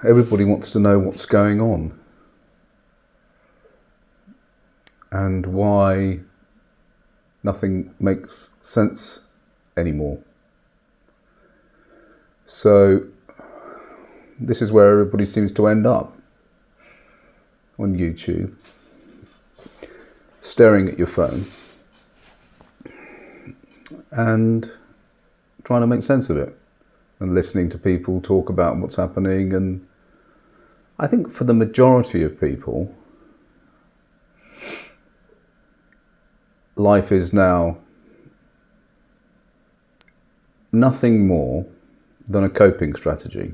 everybody wants to know what's going on and why nothing makes sense anymore. So this is where everybody seems to end up, on YouTube, staring at your phone and trying to make sense of it and listening to people talk about what's happening. And I think for the majority of people, life is now nothing more than a coping strategy.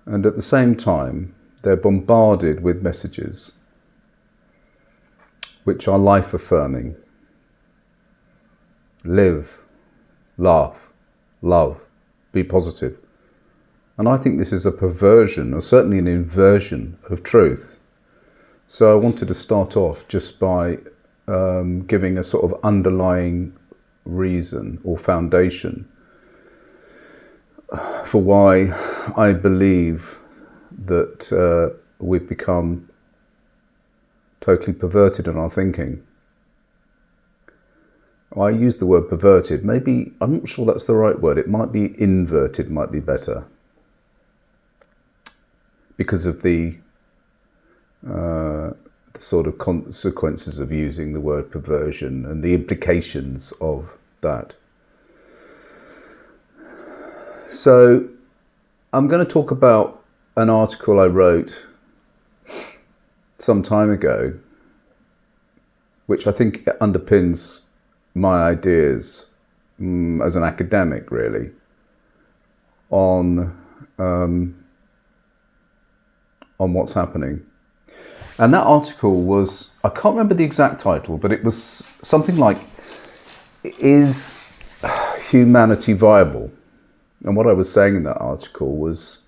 And at the same time, they're bombarded with messages which are life-affirming. Live, laugh, love, be positive. And I think this is a perversion, or certainly an inversion of truth. So I wanted to start off just by giving a sort of underlying reason or foundation for why I believe that we've become totally perverted in our thinking. I use the word perverted. Maybe, I'm not sure that's the right word. It might be inverted, might be better. Because of the sort of consequences of using the word perversion and the implications of that. So I'm going to talk about an article I wrote some time ago, which I think underpins my ideas as an academic, really, on what's happening. And that article was, I can't remember the exact title, but it was something like, "Is humanity viable?" And what I was saying in that article was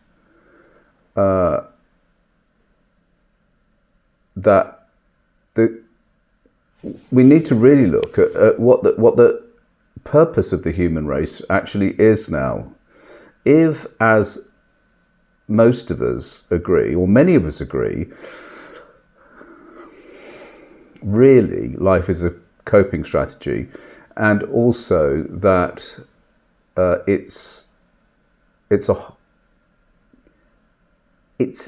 that we need to really look at what the purpose of the human race actually is now. If, as most of us agree, or many of us agree, really life is a coping strategy, and also that it's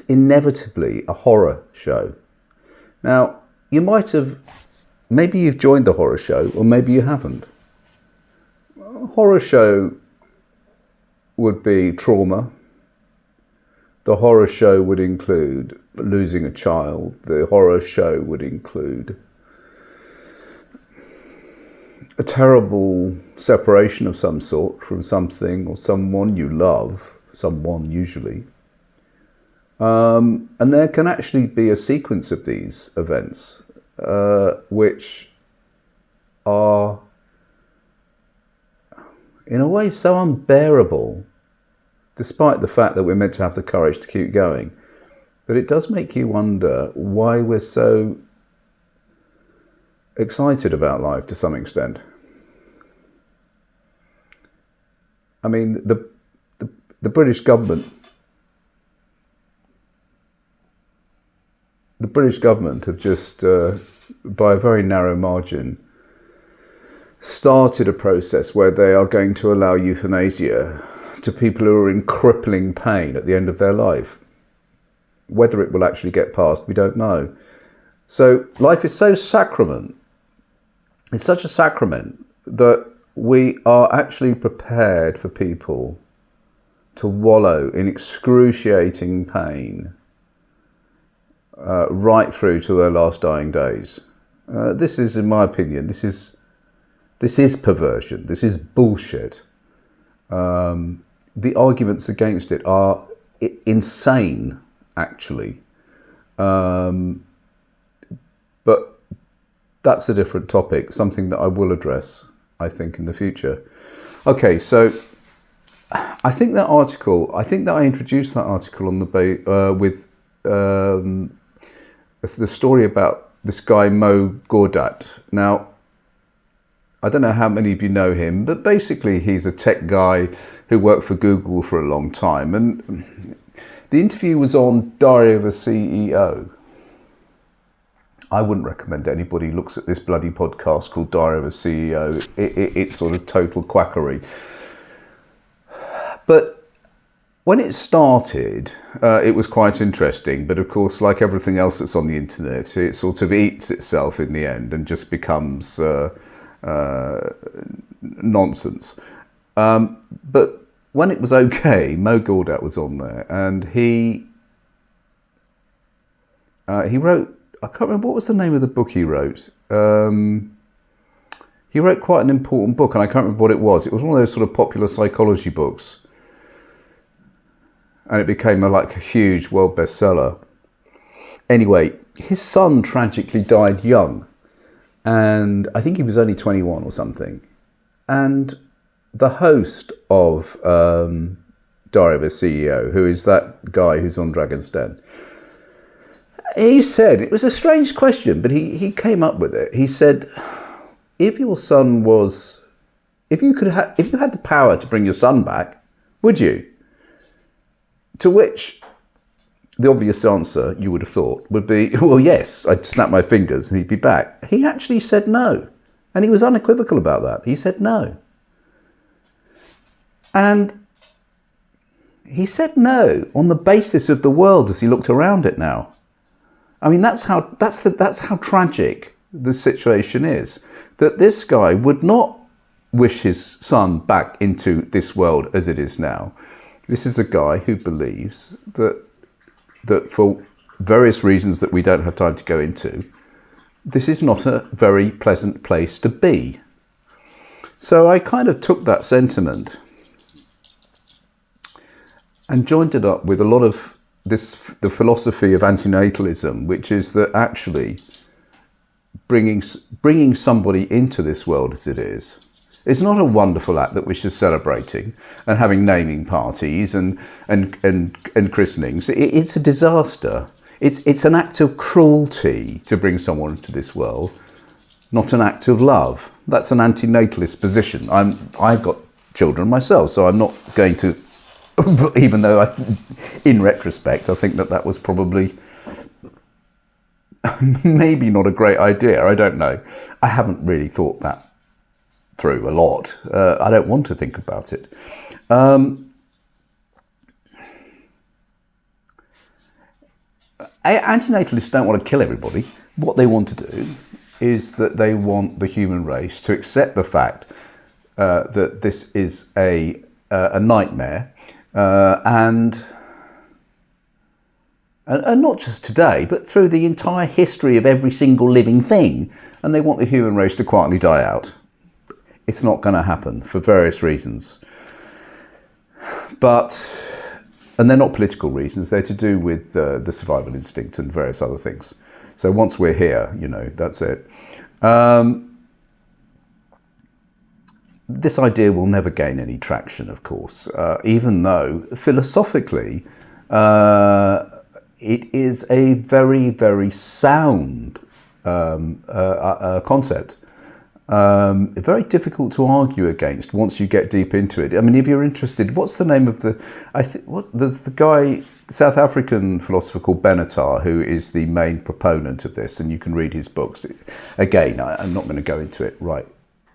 inevitably a horror show. Now, maybe you've joined the horror show, or maybe you haven't. A horror show would be trauma. The horror show would include losing a child. The horror show would include a terrible separation of some sort from something or someone you love, someone usually. And there can actually be a sequence of these events which are, in a way, so unbearable, despite the fact that we're meant to have the courage to keep going. But it does make you wonder why we're so excited about life to some extent. I mean, the British government have just, by a very narrow margin, started a process where they are going to allow euthanasia to people who are in crippling pain at the end of their life. Whether it will actually get passed, we don't know. So life is so sacrament. It's such a sacrament that we are actually prepared for people to wallow in excruciating pain right through to their last dying days. This is, in my opinion, this is perversion. This is bullshit. The arguments against it are insane, actually. But that's a different topic, something that I will address, I think, in the future. Okay, so I think that I introduced that article on with the story about this guy Mo Gawdat. Now, I don't know how many of you know him, but basically he's a tech guy who worked for Google for a long time. And the interview was on Diary of a CEO. I wouldn't recommend anybody looks at this bloody podcast called Diary of a CEO. It's sort of total quackery. But when it started, it was quite interesting. But of course, like everything else that's on the internet, it sort of eats itself in the end and just becomes nonsense. But when it was okay, Mo Gawdat was on there, and he wrote, I can't remember what was the name of the book he wrote. He wrote quite an important book, and I can't remember what it was. It was one of those sort of popular psychology books, and it became a huge world bestseller. Anyway, his son tragically died young, and I think he was only 21 or something. And the host of Diary of a CEO, who is that guy who's on Dragon's Den, he said, it was a strange question, but he came up with it. He said, if your son was, if you had the power to bring your son back, would you? To which the obvious answer you would have thought would be, well, yes, I'd snap my fingers and he'd be back. He actually said no. And he was unequivocal about that. He said no. And he said no on the basis of the world as he looked around it now. I mean, that's how tragic the situation is. That this guy would not wish his son back into this world as it is now. This is a guy who believes that for various reasons that we don't have time to go into, this is not a very pleasant place to be. So I kind of took that sentiment and joined it up with a lot of the philosophy of anti-natalism, which is that actually bringing somebody into this world as it is not a wonderful act that we're just celebrating and having naming parties and christenings. It's a disaster. It's an act of cruelty to bring someone into this world, not an act of love. That's an anti-natalist position. I've got children myself, so I'm not going to, even though in retrospect, I think that was probably maybe not a great idea. I don't know. I haven't really thought that through a lot. I don't want to think about it. Anti-natalists don't want to kill everybody. What they want to do is that they want the human race to accept the fact that this is a nightmare, and not just today, but through the entire history of every single living thing. And they want the human race to quietly die out. It's not going to happen for various reasons. And they're not political reasons. They're to do with the survival instinct and various other things. So once we're here, that's it. This idea will never gain any traction, of course, even though philosophically it is a very, very sound concept. Very difficult to argue against once you get deep into it. I mean, if you're interested, what's the name of there's the guy, South African philosopher called Benatar, who is the main proponent of this, and you can read his books. Again, I'm not going to go into it right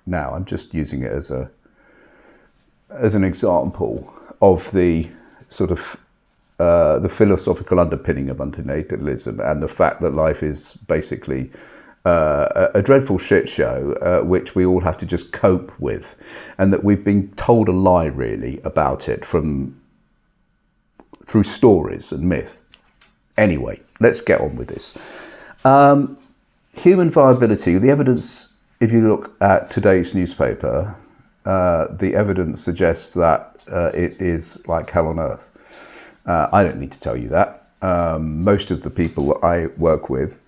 now. I'm just using it as an example of the sort of the philosophical underpinning of anti-natalism and the fact that life is basically a dreadful shit show which we all have to just cope with, and that we've been told a lie really about it through stories and myth. Anyway, let's get on with this. Human viability, the evidence, if you look at today's newspaper, the evidence suggests that it is like hell on earth. I don't need to tell you that. Most of the people I work with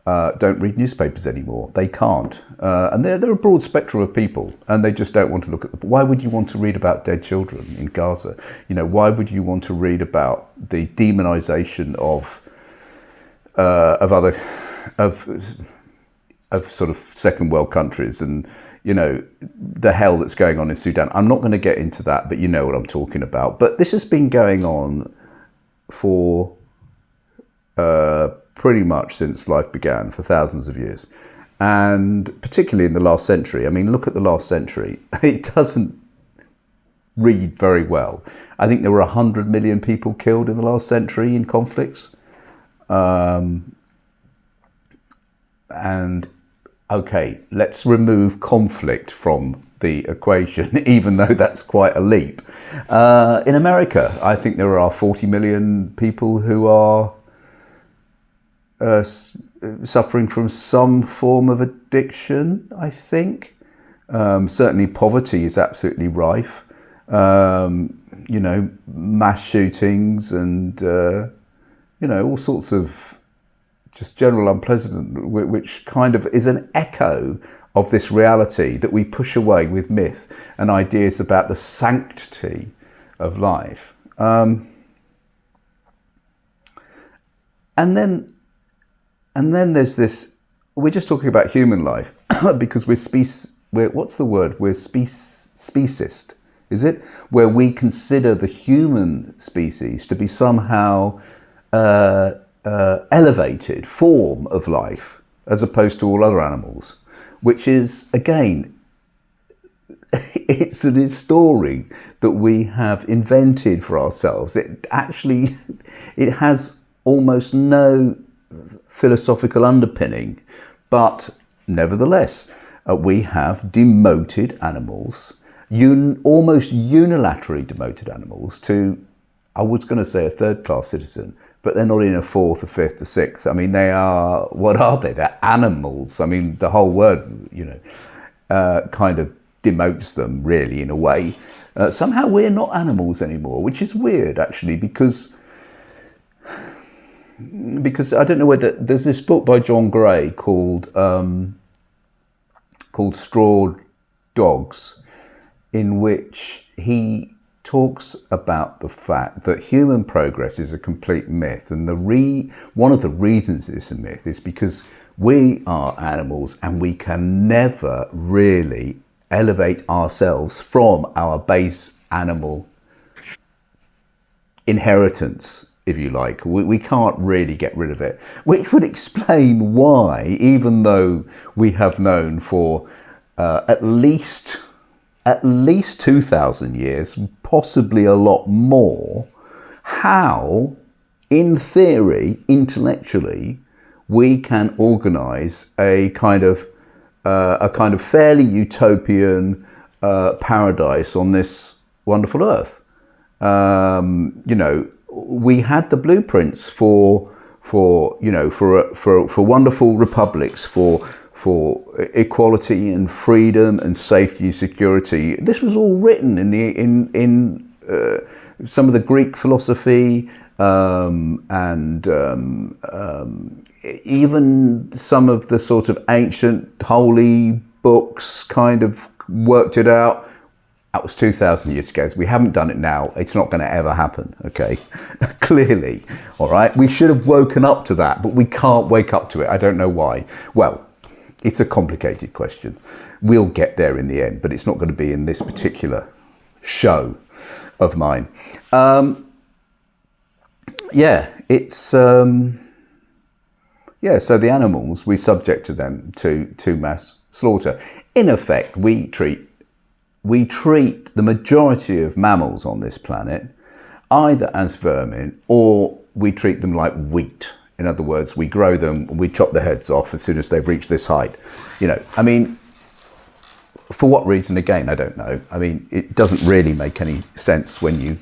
don't read newspapers anymore. They can't. And they're a broad spectrum of people, and they just don't want to look at why would you want to read about dead children in Gaza? Why would you want to read about the demonization of of sort of second world countries and, you know, the hell that's going on in Sudan. I'm not going to get into that, but you know what I'm talking about. But this has been going on for pretty much since life began, for thousands of years. And particularly in the last century. I mean, look at the last century. It doesn't read very well. I think there were 100 million people killed in the last century in conflicts. And okay, let's remove conflict from the equation, even though that's quite a leap. In America, I think there are 40 million people who are suffering from some form of addiction, I think. Certainly poverty is absolutely rife. You know, mass shootings and, you know, all sorts of just general unpleasantness, which kind of is an echo of this reality that we push away with myth and ideas about the sanctity of life. And then there's this, we're just talking about human life because what's the word? We're speciesist, is it? Where we consider the human species to be somehow elevated form of life as opposed to all other animals, which is, again, it's a story that we have invented for ourselves. It actually, it has almost no philosophical underpinning, but nevertheless, we have demoted animals, almost unilaterally demoted animals to, I was going to say a third-class citizen, but they're not in a fourth, a fifth, a sixth. I mean, they are, what are they? They're animals. I mean, the whole word, you know, kind of demotes them, really, in a way. Somehow we're not animals anymore, which is weird, actually, because I don't know whether, there's this book by John Gray called Straw Dogs, in which he talks about the fact that human progress is a complete myth, and one of the reasons it's a myth is because we are animals and we can never really elevate ourselves from our base animal inheritance, if you like. We can't really get rid of it, which would explain why, even though we have known for at least 2,000 years, possibly a lot more, how, in theory, intellectually, we can organise a kind of fairly utopian paradise on this wonderful earth. You know, we had the blueprints for wonderful republics, for equality and freedom and safety and security. This was all written in some of the Greek philosophy and even some of the sort of ancient holy books kind of worked it out. That was 2,000 years ago. We haven't done it now. It's not going to ever happen, okay? Clearly, all right? We should have woken up to that, but we can't wake up to it. I don't know why. Well, it's a complicated question. We'll get there in the end, but it's not going to be in this particular show of mine. So the animals, we subject to them to mass slaughter. In effect, we treat the majority of mammals on this planet either as vermin, or we treat them like wheat. In other words, we grow them and we chop their heads off as soon as they've reached this height. You know, I mean, for what reason? Again, I don't know. I mean, it doesn't really make any sense when you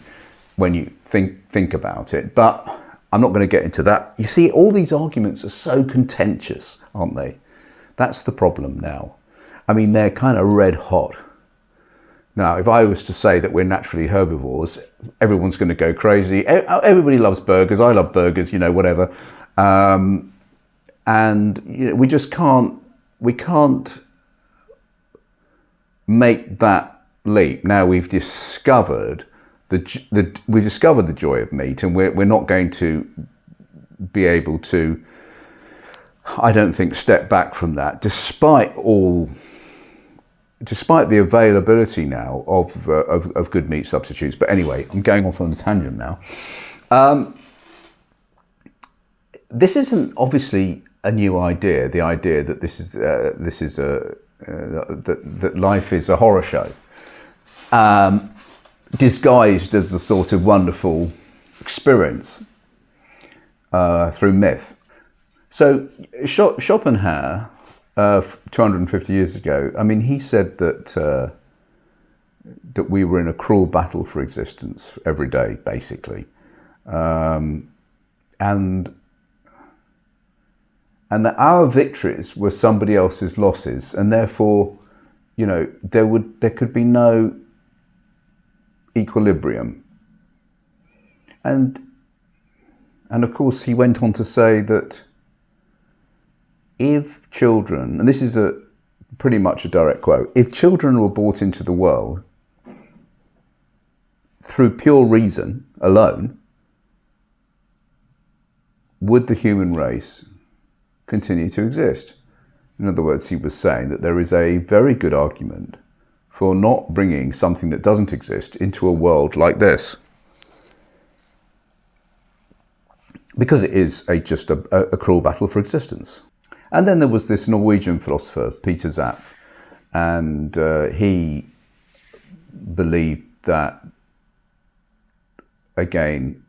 think about it. But I'm not going to get into that. You see, all these arguments are so contentious, aren't they? That's the problem now. I mean, they're kind of red hot. Now, if I was to say that we're naturally herbivores, everyone's going to go crazy. Everybody loves burgers. I love burgers, you know, whatever. And you know, we can't make that leap. Now we've discovered the joy of meat, and we're not going to be able to I don't think, step back from that, despite the availability now of good meat substitutes. But anyway, I'm going off on a tangent now. This isn't obviously a new idea. The idea that that life is a horror show, disguised as a sort of wonderful experience through myth. So Schopenhauer, 250 years ago, I mean, he said that we were in a cruel battle for existence every day, basically, and that our victories were somebody else's losses, and therefore, you know, there could be no equilibrium. And of course, he went on to say that if children, and this is pretty much a direct quote, if children were brought into the world through pure reason alone, would the human race continue to exist? In other words, he was saying that there is a very good argument for not bringing something that doesn't exist into a world like this, because it is just a cruel battle for existence. And then there was this Norwegian philosopher, Peter Zapf, and he believed that, again,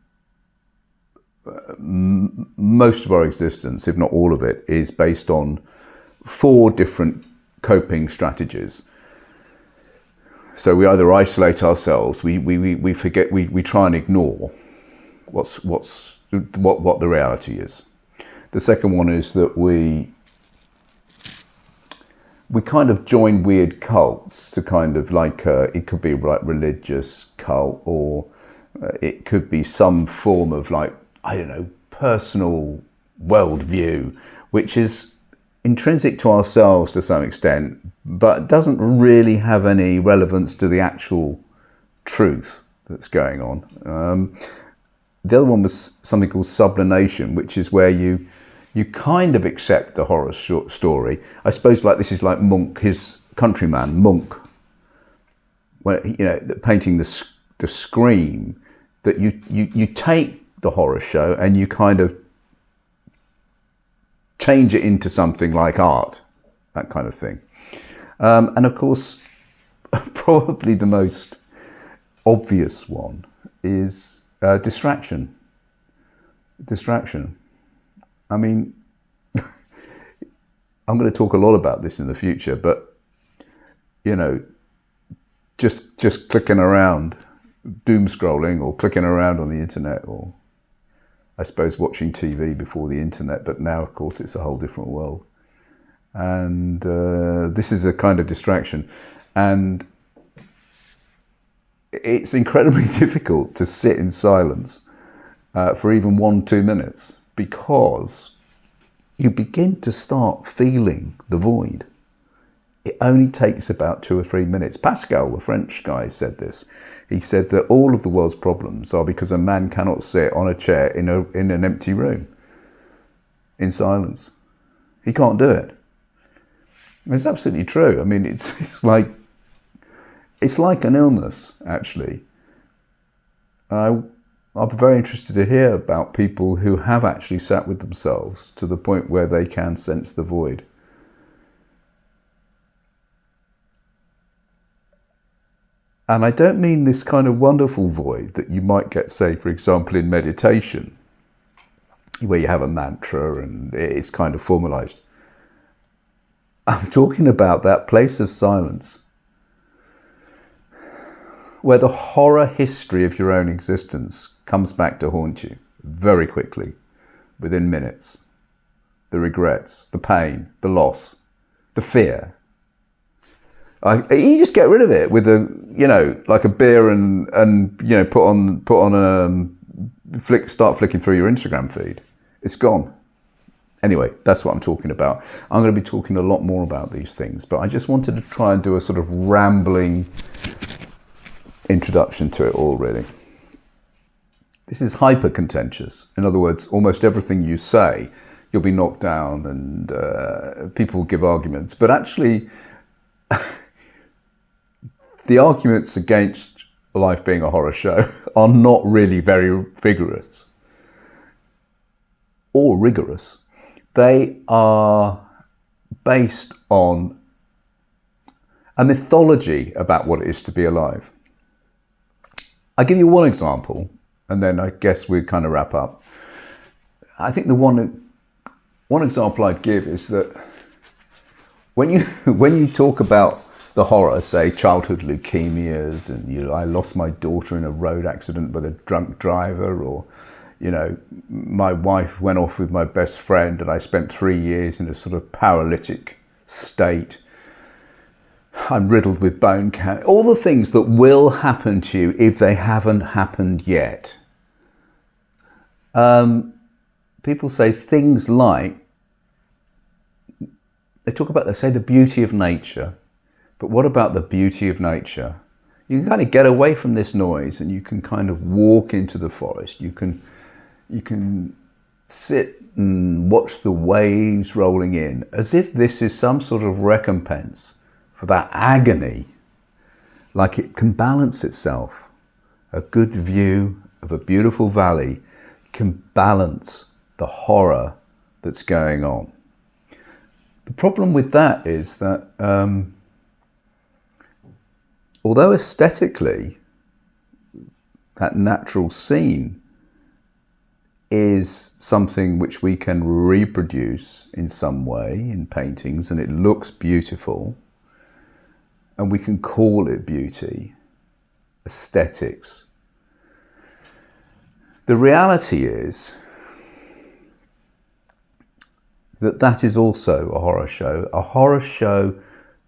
most of our existence, if not all of it, is based on 4 different coping strategies. So we either isolate ourselves, we forget, we try and ignore what the reality is. The second one is that we kind of join weird cults to kind of like, it could be like religious cult, or it could be some form of like, I don't know, personal worldview, which is intrinsic to ourselves to some extent, but doesn't really have any relevance to the actual truth that's going on. The other one was something called sublimation, which is where you kind of accept the horror story. I suppose like this is like Munch, his countryman, Munch, when, you know, painting the Scream, that you take the horror show and you kind of change it into something like art, that kind of thing. And of course, probably the most obvious one is distraction. Distraction. I mean, I'm going to talk a lot about this in the future, but, you know, just clicking around, doom scrolling, or clicking around on the internet, or I suppose watching TV before the internet, but now, of course, it's a whole different world. And this is a kind of distraction. And it's incredibly difficult to sit in silence for even 1-2 minutes, because you begin to start feeling the void. It only takes about 2 or 3 minutes. Pascal, the French guy, said this. He said that all of the world's problems are because a man cannot sit on a chair in an empty room in silence. He can't do it. It's absolutely true. I mean, it's like an illness, actually. I'll be very interested to hear about people who have actually sat with themselves to the point where they can sense the void. And I don't mean this kind of wonderful void that you might get, say, for example, in meditation, where you have a mantra and it's kind of formalized. I'm talking about that place of silence where the horror history of your own existence comes back to haunt you very quickly, within minutes. The regrets, the pain, the loss, the fear. You just get rid of it with like a beer and start flicking through your Instagram feed. It's gone. Anyway, that's what I'm talking about. I'm going to be talking a lot more about these things, but I just wanted to try and do a sort of rambling introduction to it all, really. This is hyper contentious. In other words, almost everything you say you'll be knocked down and people will give arguments. But actually, the arguments against life being a horror show are not really very vigorous or rigorous. They are based on a mythology about what it is to be alive. I'll give you one example, and then I guess we kind of wrap up. I think the one example I'd give is that when you talk about the horror, say childhood leukemias, and I lost my daughter in a road accident with a drunk driver, or my wife went off with my best friend and I spent 3 years in a sort of paralytic state. I'm riddled with bone cancer. All the things that will happen to you if they haven't happened yet. People say things like, they say the beauty of nature. But what about the beauty of nature? You can kind of get away from this noise and you can kind of walk into the forest. You can sit and watch the waves rolling in, as if this is some sort of recompense for that agony, like it can balance itself. A good view of a beautiful valley can balance the horror that's going on. The problem with that is that although aesthetically that natural scene is something which we can reproduce in some way in paintings, and it looks beautiful, and we can call it beauty, aesthetics. The reality is that is also a horror show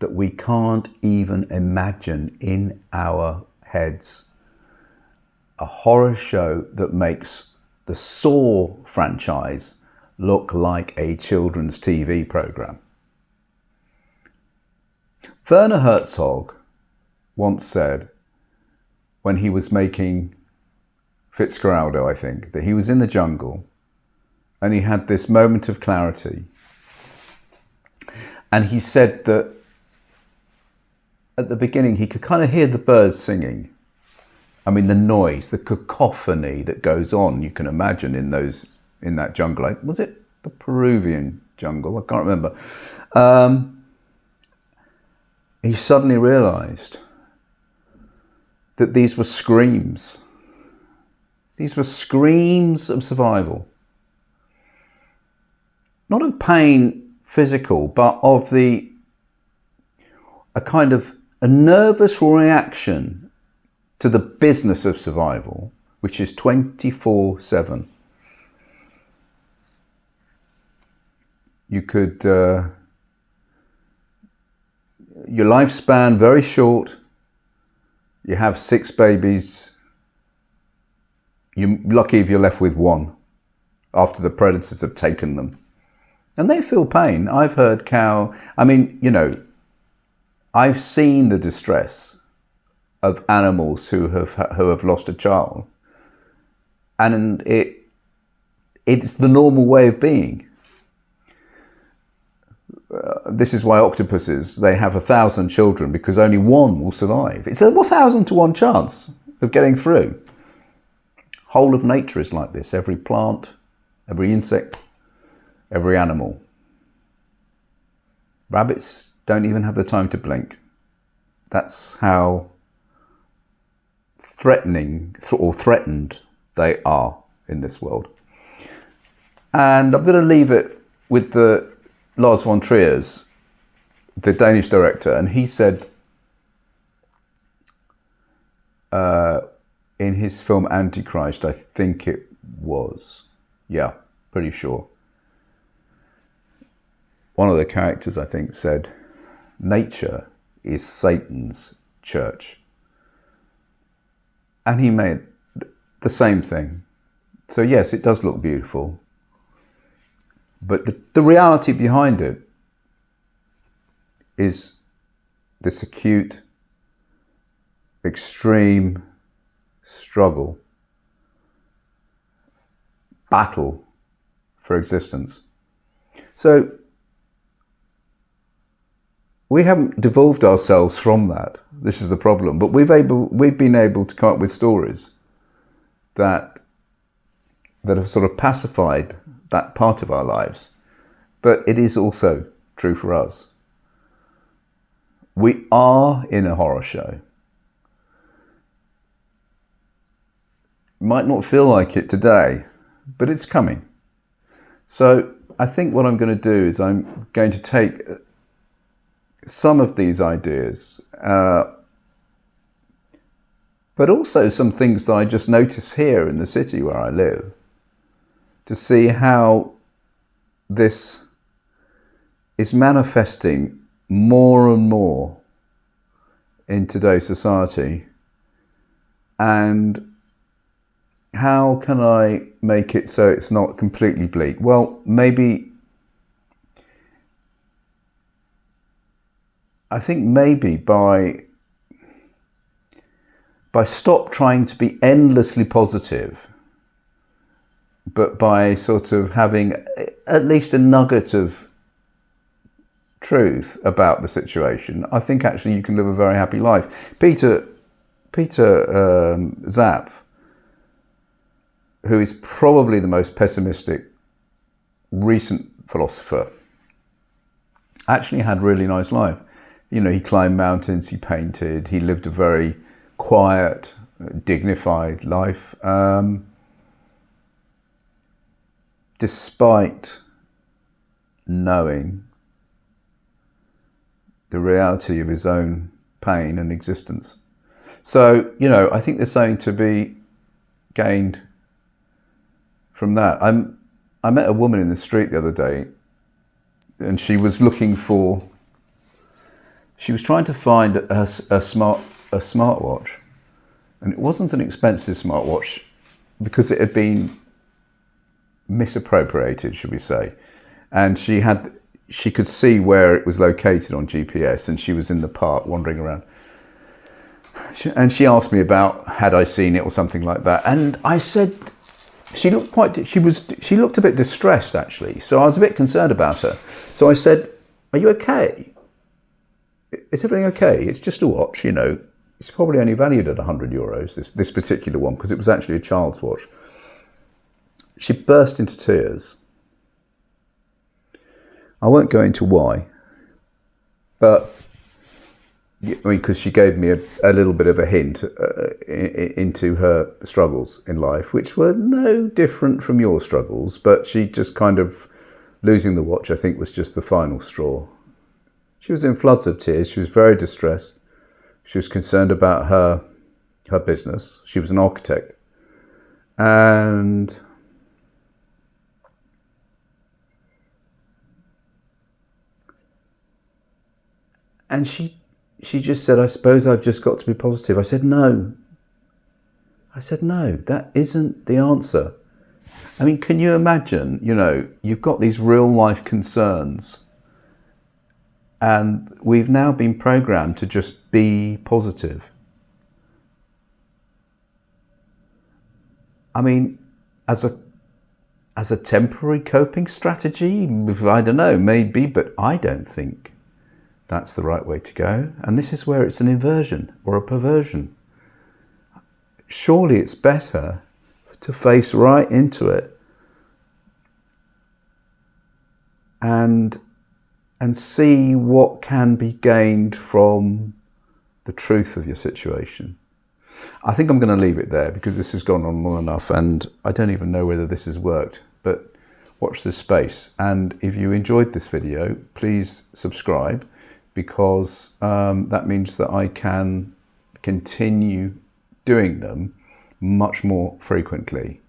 that we can't even imagine in our heads. A horror show that makes the Saw franchise look like a children's TV program. Werner Herzog once said, when he was making Fitzcarraldo, I think, that he was in the jungle and he had this moment of clarity. And he said that at the beginning he could kind of hear the birds singing. I mean, the noise, the cacophony that goes on, you can imagine in that jungle. Was it the Peruvian jungle? I can't remember. He suddenly realized that these were screams. These were screams of survival. Not of pain physical, but of a kind of a nervous reaction to the business of survival, which is 24/7. You could, your lifespan very short, you have 6 babies, you're lucky if you're left with 1 after the predators have taken them. And they feel pain. I've heard I've seen the distress of animals who have lost a child, and it's the normal way of being. This is why octopuses, they have 1,000 children because only 1 will survive. It's a 1,000 to 1 chance of getting through. Whole of nature is like this. Every plant, every insect, every animal. Rabbits don't even have the time to blink. That's how threatened they are in this world. And I'm going to leave it with the Lars von Trier's, the Danish director, and he said in his film Antichrist, I think it was, yeah, pretty sure, one of the characters, I think, said, nature is Satan's church. And he made the same thing. So yes, it does look beautiful. But the reality behind it is this acute, extreme struggle, battle for existence. So we haven't devolved ourselves from that. This is the problem. But we've been able to come up with stories that have sort of pacified that part of our lives. But it is also true for us. We are in a horror show. Might not feel like it today, but it's coming. So I think what I'm going to do is I'm going to take some of these ideas, but also some things that I just notice here in the city where I live, to see how this is manifesting more and more in today's society, and how can I make it so it's not completely bleak? Well, I think maybe by stop trying to be endlessly positive, but by sort of having at least a nugget of truth about the situation, I think actually you can live a very happy life. Peter Zapp, who is probably the most pessimistic recent philosopher, actually had a really nice life. You know, he climbed mountains, he painted, he lived a very quiet, dignified life, despite knowing the reality of his own pain and existence. So, you know, I think there's something to be gained from that. I met a woman in the street the other day, and she was trying to find a smartwatch, and it wasn't an expensive smartwatch because it had been misappropriated, should we say, and she could see where it was located on GPS, and she was in the park wandering around. And she asked me about had I seen it or something like that, and I said she looked a bit distressed actually. So I was a bit concerned about her. So I said, "Are you okay? Is everything okay? It's just a watch, you know. It's probably only valued at €100. This particular one, because it was actually a child's watch." She burst into tears. I won't go into why, but I mean, because she gave me a little bit of a hint into her struggles in life, which were no different from your struggles, but she just kind of, losing the watch, I think, was just the final straw. She was in floods of tears. She was very distressed. She was concerned about her business. She was an architect. And she just said, "I suppose I've just got to be positive." I said, no, that isn't the answer. I mean, can you imagine, you know, you've got these real life concerns, and we've now been programmed to just be positive. I mean, as a temporary coping strategy, I don't know, maybe, but I don't think that's the right way to go. And this is where it's an inversion or a perversion. Surely it's better to face right into it and see what can be gained from the truth of your situation. I think I'm going to leave it there because this has gone on long enough, and I don't even know whether this has worked, but watch this space. And if you enjoyed this video, please subscribe, because that means that I can continue doing them much more frequently.